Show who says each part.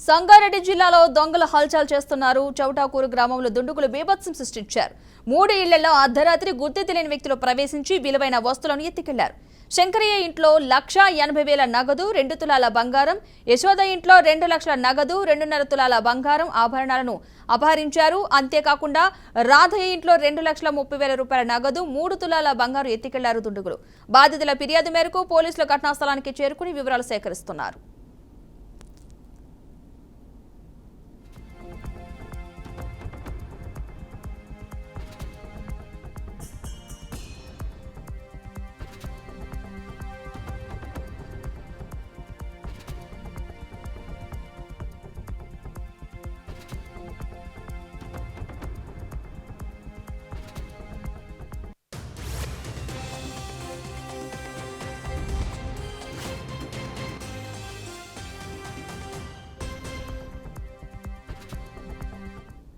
Speaker 1: సంగారెడ్డి జిల్లాలో దొంగలు హల్చల్ చేస్తున్నారు. చౌటాకూరు గ్రామంలో దుండుగులు బీభత్సం సృష్టించారు. 3 ఇళ్లలో అర్ధరాత్రి గుర్తు తెలియని వ్యక్తులు ప్రవేశించి విలువైన వస్తువులను ఎత్తుకెళ్లారు. శంకరయ్య ఇంట్లో 1,80,000 నగదు, 2 తులాల బంగారం, యశోద ఇంట్లో 2 లక్షల నగదు, 2.5 తులాల బంగారం ఆభరణాలను అపహరించారు. అంతేకాకుండా రాధయ్య ఇంట్లో 2,30,000 రూపాయల నగదు, 3 తులాల బంగారం ఎత్తుకెళ్లారు దుండుగులు. బాధితుల ఫిర్యాదు మేరకు పోలీసులు ఘటనా స్థలానికి చేరుకుని వివరాలు సేకరిస్తున్నారు.